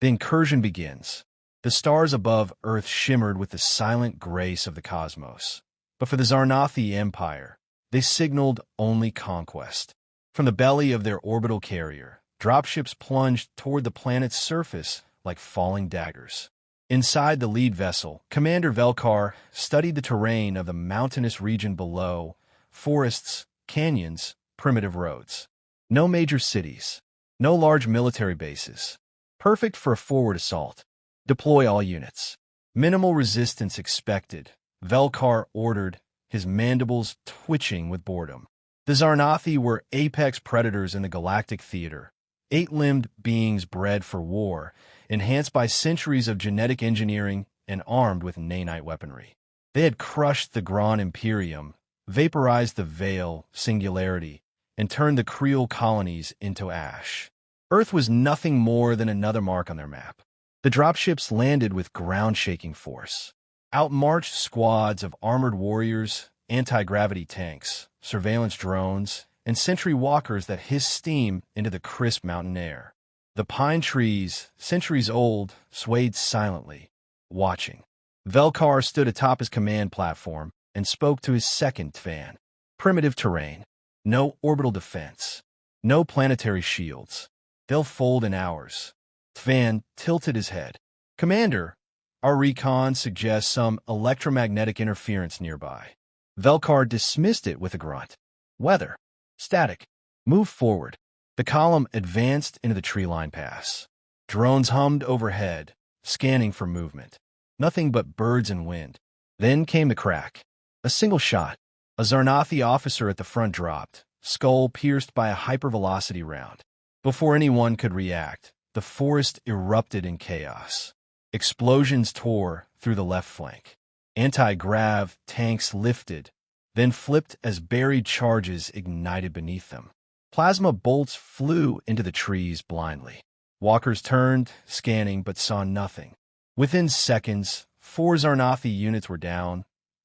The incursion begins. The stars above Earth shimmered with the silent grace of the cosmos. But for the Xarnathi Empire, they signaled only conquest. From the belly of their orbital carrier, dropships plunged toward the planet's surface like falling daggers. Inside the lead vessel, Commander Velkar studied the terrain of the mountainous region below: forests, canyons, primitive roads. No major cities, no large military bases. Perfect for a forward assault. Deploy all units. Minimal resistance expected, Velkar ordered, his mandibles twitching with boredom. The Xarnathi were apex predators in the galactic theater, eight-limbed beings bred for war, enhanced by centuries of genetic engineering and armed with nanite weaponry. They had crushed the Grand Imperium, vaporized the Veil, Singularity, and turned the Creole colonies into ash. Earth was nothing more than another mark on their map. The dropships landed with ground-shaking force. Outmarched squads of armored warriors, anti-gravity tanks, surveillance drones, and sentry walkers that hissed steam into the crisp mountain air. The pine trees, centuries old, swayed silently, watching. Velkar stood atop his command platform and spoke to his second Tvan. Primitive terrain. No orbital defense. No planetary shields. They'll fold in hours. Tvan tilted his head. Commander, our recon suggests some electromagnetic interference nearby. Velkar dismissed it with a grunt. Weather. Static. Move forward. The column advanced into the tree-line pass. Drones hummed overhead, scanning for movement. Nothing but birds and wind. Then came the crack. A single shot. A Xarnathi officer at the front dropped, skull pierced by a hypervelocity round. Before anyone could react, the forest erupted in chaos. Explosions tore through the left flank. Anti-grav tanks lifted, then flipped as buried charges ignited beneath them. Plasma bolts flew into the trees blindly. Walkers turned, scanning, but saw nothing. Within seconds, 4 Xarnathi units were down,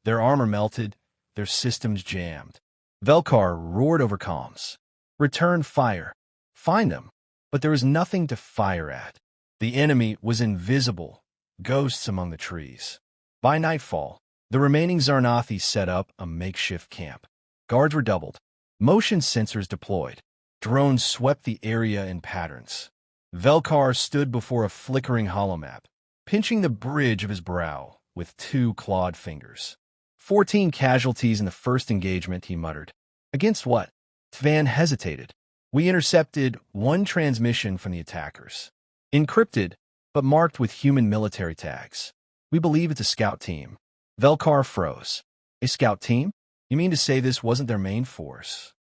their armor melted, their systems jammed. Velkar roared over comms. Return fire. Find them. But there was nothing to fire at. The enemy was invisible, ghosts among the trees. By nightfall, the remaining Xarnathi set up a makeshift camp. Guards were doubled. Motion sensors deployed. Drones swept the area in patterns. Velkar stood before a flickering holomap, pinching the bridge of his brow with 2 clawed fingers. 14 casualties in the first engagement, he muttered. Against what? Tvan hesitated. We intercepted 1 transmission from the attackers. Encrypted, but marked with human military tags. We believe it's a scout team. Velkar froze. A scout team? You mean to say this wasn't their main force?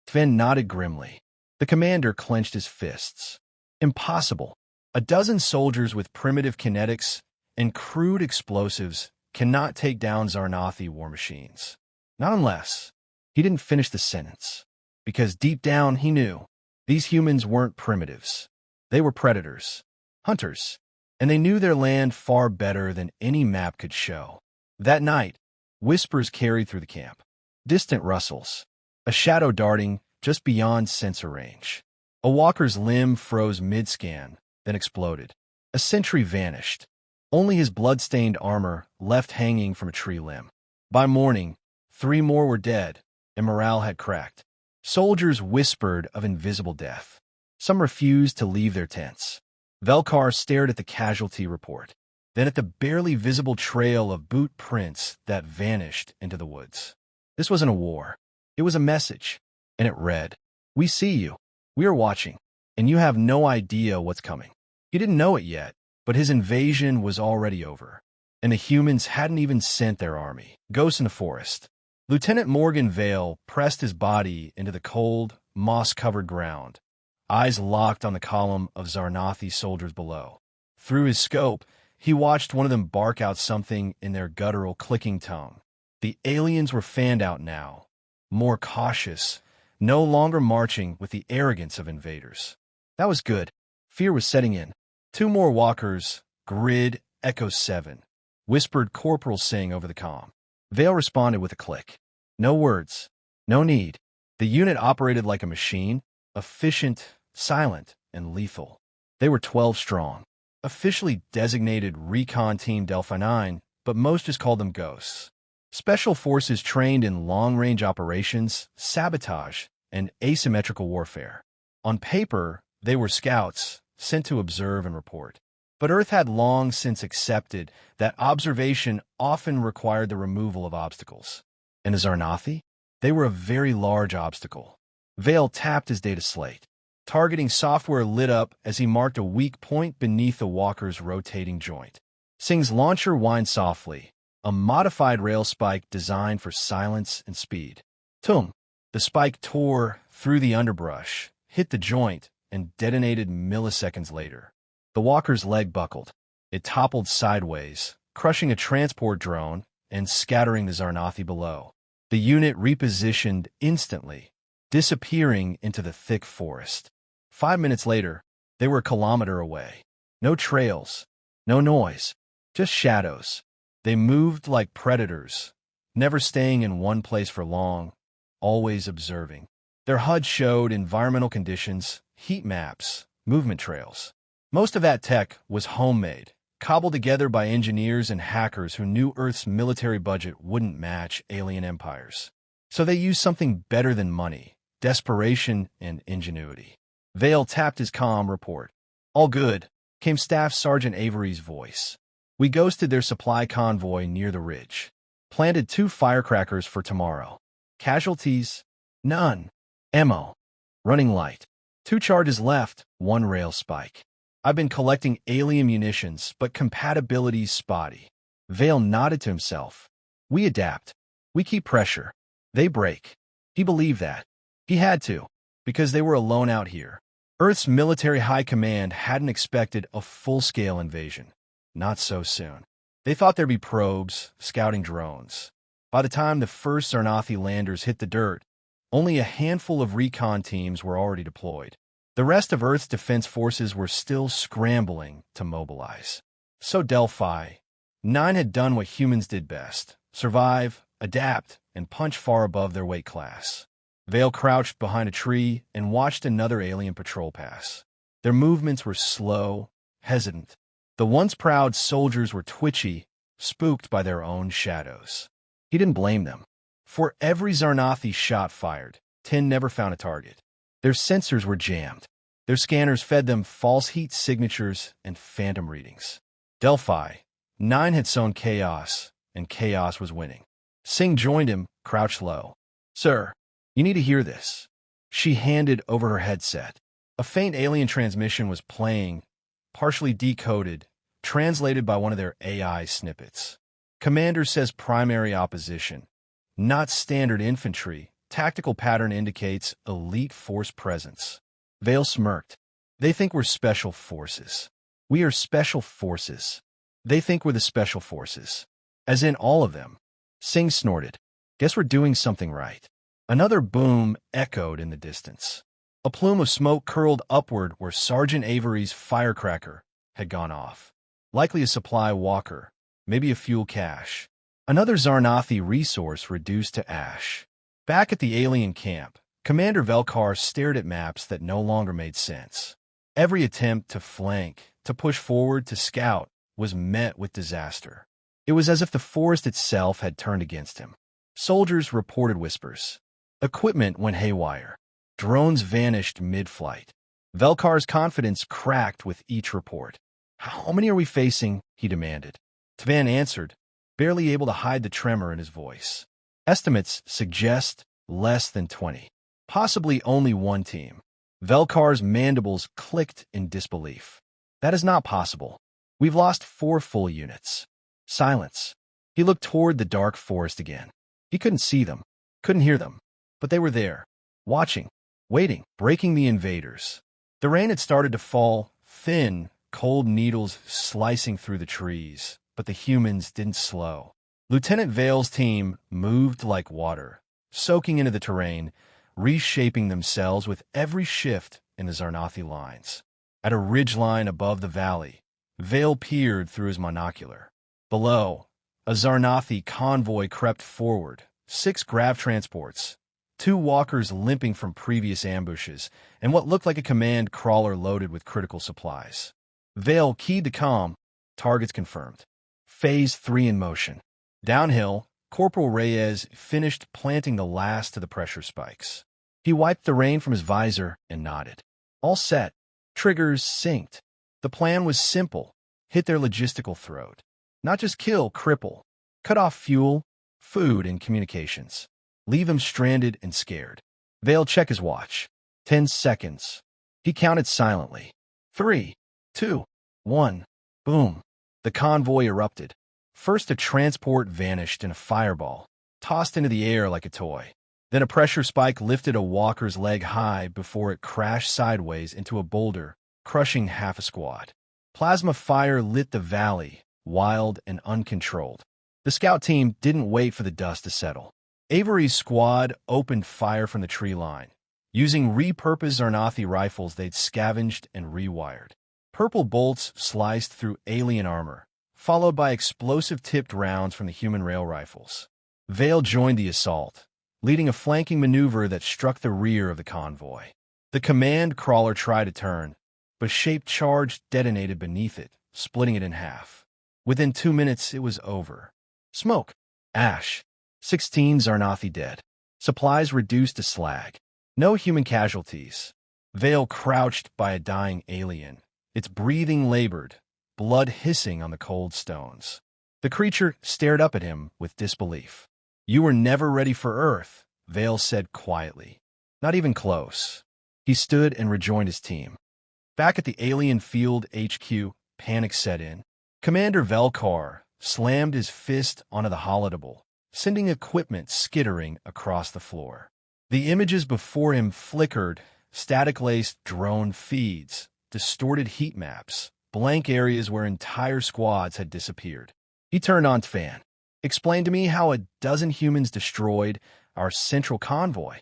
Tvan nodded grimly. The commander clenched his fists. Impossible. A dozen soldiers with primitive kinetics and crude explosives cannot take down Xarnathi war machines. Not unless... He didn't finish the sentence. Because deep down he knew these humans weren't primitives. They were predators, hunters, and they knew their land far better than any map could show. That night, whispers carried through the camp. Distant rustles, a shadow darting just beyond sensor range. A walker's limb froze mid-scan, then exploded. A sentry vanished, only his blood-stained armor left hanging from a tree limb. By morning, 3 more were dead, and morale had cracked. Soldiers whispered of invisible death. Some refused to leave their tents. Velkar stared at the casualty report, then at the barely visible trail of boot prints that vanished into the woods. This wasn't a war. It was a message, and it read, "We see you. We are watching, and you have no idea what's coming." He didn't know it yet, but his invasion was already over, and the humans hadn't even sent their army. Ghosts in the forest. Lieutenant Morgan Vale pressed his body into the cold, moss-covered ground, eyes locked on the column of Xarnathi soldiers below. Through his scope, he watched one of them bark out something in their guttural, clicking tongue. The aliens were fanned out now, more cautious, no longer marching with the arrogance of invaders. That was good. Fear was setting in. 2 more walkers, Grid Echo 7, whispered Corporal Singh over the comm. Vale responded with a click. No words. No need. The unit operated like a machine, efficient, silent, and lethal. They were 12 strong. officially designated Recon Team Delphi 9, but most just called them Ghosts. Special forces trained in long-range operations, sabotage, and asymmetrical warfare. On paper, they were scouts, sent to observe and report. But Earth had long since accepted that observation often required the removal of obstacles. And the Xarnathi? They were a very large obstacle. Vale tapped his data slate. Targeting software lit up as he marked a weak point beneath the walker's rotating joint. Singh's launcher whined softly, a modified rail spike designed for silence and speed. Tum! The spike tore through the underbrush, hit the joint, and detonated milliseconds later. The walker's leg buckled. It toppled sideways, crushing a transport drone and scattering the Xarnathi below. The unit repositioned instantly, disappearing into the thick forest. 5 minutes later, they were a kilometer away. No trails, no noise, just shadows. They moved like predators, never staying in one place for long, always observing. Their HUD showed environmental conditions, heat maps, movement trails. Most of that tech was homemade, cobbled together by engineers and hackers who knew Earth's military budget wouldn't match alien empires. So they used something better than money, desperation and ingenuity. Vale tapped his comm report. "All good," came Staff Sergeant Avery's voice. "We ghosted their supply convoy near the ridge. Planted 2 firecrackers for tomorrow. Casualties? None. Ammo. Running light. 2 charges left, 1 rail spike. I've been collecting alien munitions, but compatibility's spotty." Vale nodded to himself. "We adapt. We keep pressure. They break." He believed that. He had to, because they were alone out here. Earth's military high command hadn't expected a full-scale invasion. Not so soon. They thought there'd be probes, scouting drones. By the time the first Xarnathi landers hit the dirt, only a handful of recon teams were already deployed. The rest of Earth's defense forces were still scrambling to mobilize. So Delphi 9 had done what humans did best: survive, adapt, and punch far above their weight class. Vale crouched behind a tree and watched another alien patrol pass. Their movements were slow, hesitant. The once proud soldiers were twitchy, spooked by their own shadows. He didn't blame them. For every Xarnathi shot fired, 10 never found a target. Their sensors were jammed. Their scanners fed them false heat signatures and phantom readings. Delphi 9 had sown chaos, and chaos was winning. Singh joined him, crouched low. "Sir, you need to hear this." She handed over her headset. A faint alien transmission was playing, partially decoded, translated by one of their AI snippets. "Commander says primary opposition. Not standard infantry. Tactical pattern indicates elite force presence." Vale smirked. "They think we're special forces. We are special forces. They think we're the special forces. As in all of them." Singh snorted. "Guess we're doing something right." Another boom echoed in the distance. A plume of smoke curled upward where Sergeant Avery's firecracker had gone off. Likely a supply walker, maybe a fuel cache. Another Xarnathi resource reduced to ash. Back at the alien camp, Commander Velkar stared at maps that no longer made sense. Every attempt to flank, to push forward, to scout, was met with disaster. It was as if the forest itself had turned against him. Soldiers reported whispers. Equipment went haywire. Drones vanished mid-flight. Velkar's confidence cracked with each report. "How many are we facing?" he demanded. Tvan answered, barely able to hide the tremor in his voice. "Estimates suggest less than 20. Possibly only 1 team." Velkar's mandibles clicked in disbelief. "That is not possible. We've lost 4 full units." Silence. He looked toward the dark forest again. He couldn't see them, couldn't hear them, but they were there, watching, waiting, breaking the invaders. The rain had started to fall, thin, cold needles slicing through the trees, but the humans didn't slow. Lieutenant Vale's team moved like water, soaking into the terrain, reshaping themselves with every shift in the Xarnathi lines. At a ridgeline above the valley, Vale peered through his monocular. Below, a Xarnathi convoy crept forward, 6 grav transports, 2 walkers limping from previous ambushes, and what looked like a command crawler loaded with critical supplies. Vale keyed to comm. Targets confirmed. Phase 3 in motion. Downhill, Corporal Reyes finished planting the last of the pressure spikes. He wiped the rain from his visor and nodded. All set. Triggers synced. The plan was simple. Hit their logistical throat. Not just kill, cripple. Cut off fuel, food, and communications. Leave them stranded and scared. Vale checked his watch. 10 seconds. He counted silently. 3, 2, 1. Boom. The convoy erupted. First, a transport vanished in a fireball, tossed into the air like a toy. Then a pressure spike lifted a walker's leg high before it crashed sideways into a boulder, crushing half a squad. Plasma fire lit the valley, wild and uncontrolled. The scout team didn't wait for the dust to settle. Avery's squad opened fire from the tree line. Using repurposed Xarnathi rifles they'd scavenged and rewired. Purple bolts sliced through alien armor, followed by explosive-tipped rounds from the human rail rifles. Vale joined the assault, leading a flanking maneuver that struck the rear of the convoy. The command crawler tried to turn, but a shaped charge detonated beneath it, splitting it in half. Within 2 minutes, it was over. Smoke. Ash. 16 Xarnathi dead. Supplies reduced to slag. No human casualties. Vale crouched by a dying alien, its breathing labored, blood hissing on the cold stones. The creature stared up at him with disbelief. "You were never ready for Earth," Vale said quietly. "Not even close." He stood and rejoined his team. Back at the alien field HQ, panic set in. Commander Velkar slammed his fist onto the holodable, sending equipment skittering across the floor. The images before him flickered, static-laced drone feeds, distorted heat maps, blank areas where entire squads had disappeared. He turned on Tvan. "Explain to me how a dozen humans destroyed our central convoy."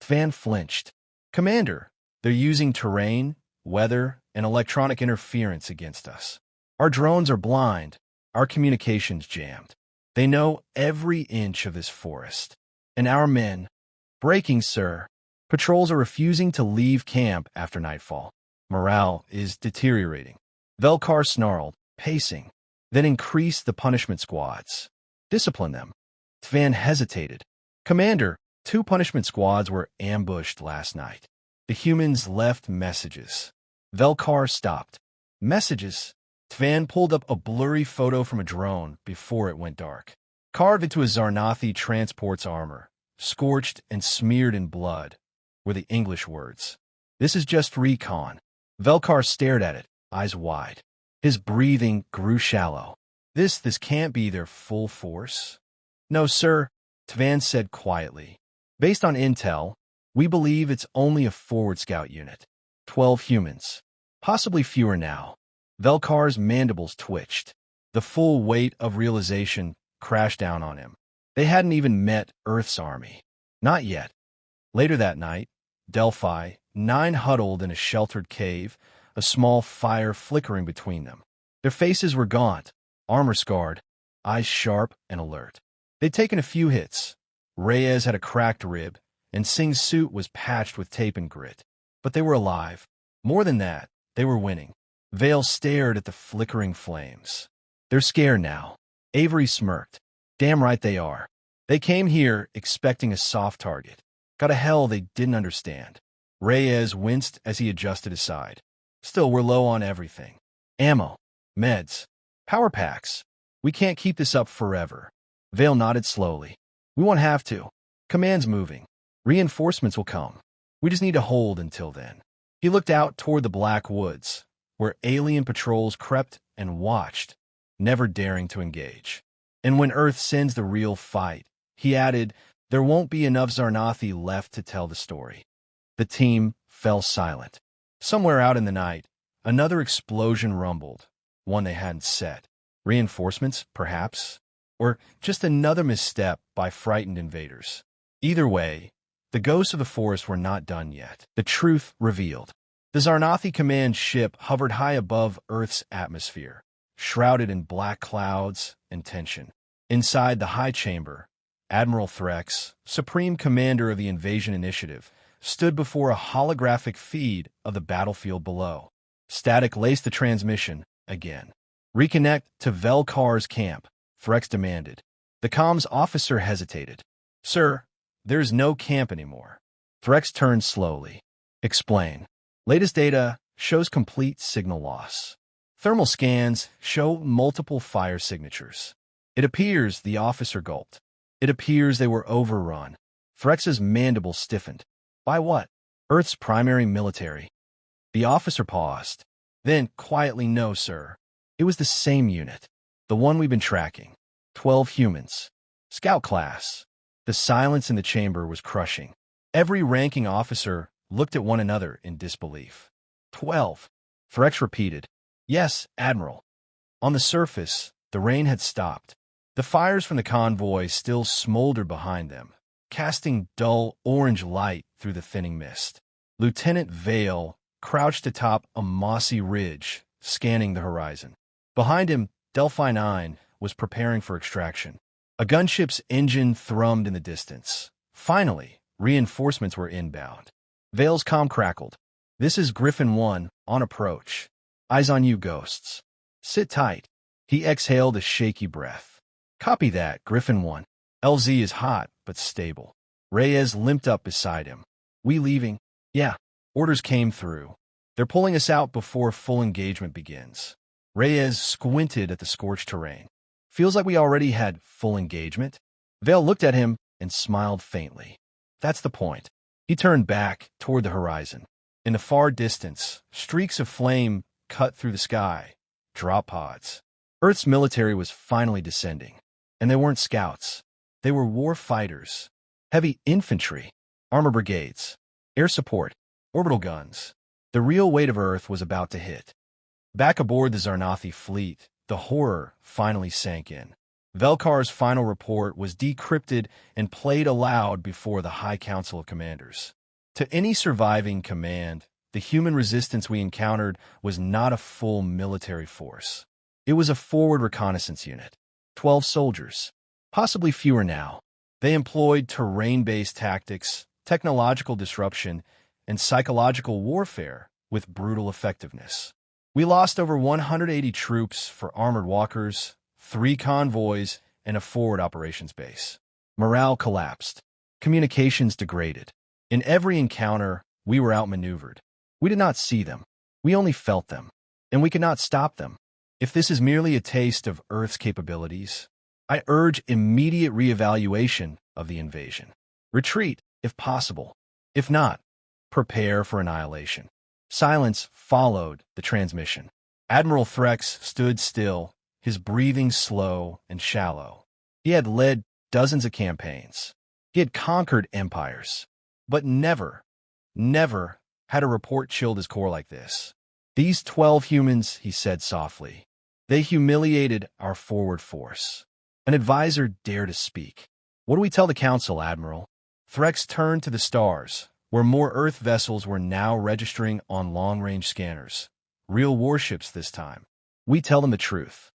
Tvan flinched. "Commander, they're using terrain, weather, and electronic interference against us. Our drones are blind, our communications jammed. They know every inch of this forest. And our men... Breaking, sir. Patrols are refusing to leave camp after nightfall. Morale is deteriorating." Velkar snarled, pacing, then increased the punishment squads. "Discipline them." Tvan hesitated. "Commander, 2 punishment squads were ambushed last night. The humans left messages." Velkar stopped. "Messages?" Tvan pulled up a blurry photo from a drone before it went dark. Carved into a Xarnathi transport's armor, scorched and smeared in blood, were the English words. "This is just recon." Velkar stared at it, eyes wide. His breathing grew shallow. This can't be their full force." "No, sir," Tvan said quietly. "Based on intel, we believe it's only a forward scout unit. 12 humans. Possibly fewer now." Velkar's mandibles twitched. The full weight of realization crashed down on him. They hadn't even met Earth's army. Not yet. Later that night, Delphi, 9 huddled in a sheltered cave, a small fire flickering between them. Their faces were gaunt, armor-scarred, eyes sharp and alert. They'd taken a few hits. Reyes had a cracked rib, and Singh's suit was patched with tape and grit. But they were alive. More than that, they were winning. Vale stared at the flickering flames. "They're scared now." Avery smirked. "Damn right they are. They came here expecting a soft target. Got a hell they didn't understand." Reyes winced as he adjusted his side. "Still, we're low on everything. Ammo, meds, power packs. We can't keep this up forever." Vale nodded slowly. "We won't have to. Command's moving. Reinforcements will come. We just need to hold until then." He looked out toward the black woods, where alien patrols crept and watched, never daring to engage. "And when Earth sends the real fight," he added, "there won't be enough Xarnathi left to tell the story." The team fell silent. Somewhere out in the night, another explosion rumbled, one they hadn't set. Reinforcements, perhaps? Or just another misstep by frightened invaders. Either way, the ghosts of the forest were not done yet. The truth revealed. The Xarnathi command ship hovered high above Earth's atmosphere, shrouded in black clouds and tension. Inside the high chamber, Admiral Threx, supreme commander of the invasion initiative, stood before a holographic feed of the battlefield below. Static laced the transmission again. "Reconnect to Velkar's camp," Threx demanded. The comms officer hesitated. "Sir, there's no camp anymore." Threx turned slowly. "Explain." "Latest data shows complete signal loss. Thermal scans show multiple fire signatures. It appears," the officer gulped. "It appears they were overrun." Threx's mandible stiffened. "By what?" "Earth's primary military." The officer paused. Then, quietly, "No, sir. It was the same unit. The one we've been tracking. 12 humans. Scout class." The silence in the chamber was crushing. Every ranking officer looked at one another in disbelief. 12. Threx repeated. "Yes, Admiral." On the surface, the rain had stopped. The fires from the convoy still smoldered behind them, casting dull orange light through the thinning mist. Lieutenant Vale crouched atop a mossy ridge, scanning the horizon. Behind him, Delphi 9 was preparing for extraction. A gunship's engine thrummed in the distance. Finally, reinforcements were inbound. Vale's comm crackled. "This is Griffin 1, on approach. Eyes on you, ghosts. Sit tight." He exhaled a shaky breath. "Copy that, Griffin 1. LZ is hot, but stable." Reyes limped up beside him. "We leaving?" "Yeah." Orders came through. "They're pulling us out before full engagement begins." Reyes squinted at the scorched terrain. "Feels like we already had full engagement." Vale looked at him and smiled faintly. "That's the point." He turned back toward the horizon. In the far distance, streaks of flame cut through the sky. Drop pods. Earth's military was finally descending. And they weren't scouts. They were war fighters. Heavy infantry, armor brigades, air support, orbital guns. The real weight of Earth was about to hit. Back aboard the Xarnathi fleet, the horror finally sank in. Velkar's final report was decrypted and played aloud before the High Council of Commanders. To any surviving command, the human resistance we encountered was not a full military force. It was a forward reconnaissance unit. 12 soldiers. Possibly fewer now. They employed terrain-based tactics, technological disruption, and psychological warfare with brutal effectiveness. We lost over 180 troops for armored walkers, 3 convoys, and a forward operations base. Morale collapsed. Communications degraded. In every encounter, we were outmaneuvered. We did not see them. We only felt them. And we could not stop them. If this is merely a taste of Earth's capabilities, I urge immediate reevaluation of the invasion. Retreat, if possible. If not, prepare for annihilation. Silence followed the transmission. Admiral Threx stood still, his breathing slow and shallow. He had led dozens of campaigns. He had conquered empires. But never had a report chilled his core like this. "These 12 humans," he said softly, "they humiliated our forward force." An advisor dared to speak. "What do we tell the council, Admiral?" Threx turned to the stars, where more Earth vessels were now registering on long-range scanners. Real warships this time. "We tell them the truth."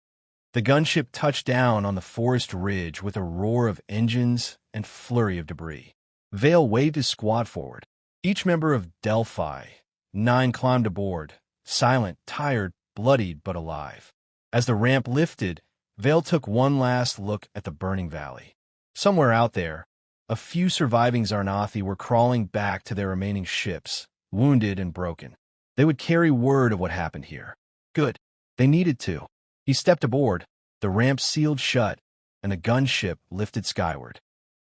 The gunship touched down on the forest ridge with a roar of engines and flurry of debris. Vale waved his squad forward. Each member of Delphi 9 climbed aboard, silent, tired, bloodied, but alive. As the ramp lifted, Vale took one last look at the burning valley. Somewhere out there, a few surviving Xarnathi were crawling back to their remaining ships, wounded and broken. They would carry word of what happened here. Good. They needed to. He stepped aboard, the ramp sealed shut, and the gunship lifted skyward.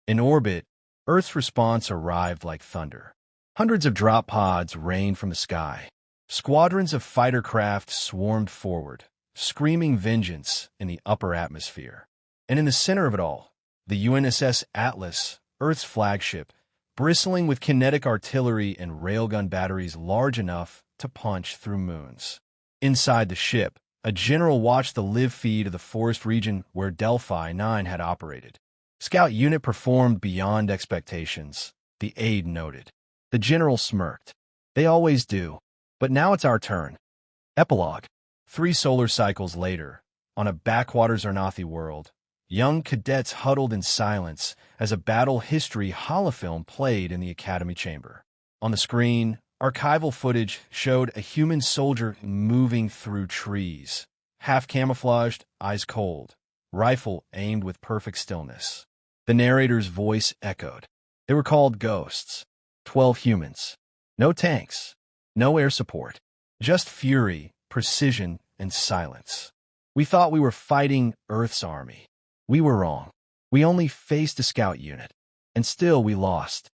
In orbit, Earth's response arrived like thunder. Hundreds of drop pods rained from the sky. Squadrons of fighter craft swarmed forward, screaming vengeance in the upper atmosphere. And in the center of it all, the UNSS Atlas, Earth's flagship, bristling with kinetic artillery and railgun batteries large enough to punch through moons. Inside the ship, a general watched the live feed of the forest region where Delphi 9 had operated. Scout unit performed beyond expectations, the aide noted. The general smirked. They always do. But now it's our turn. Epilogue. 3 solar cycles later, on a backwater Xarnathi world, young cadets huddled in silence as a battle history holofilm played in the Academy chamber. On the screen, Archival footage showed a human soldier moving through trees, half camouflaged, eyes cold, rifle aimed with perfect stillness. The narrator's voice echoed. They were called ghosts. 12 humans. No tanks. No air support. Just fury, precision, and silence. We thought we were fighting Earth's army. We were wrong. We only faced a scout unit. And still we lost.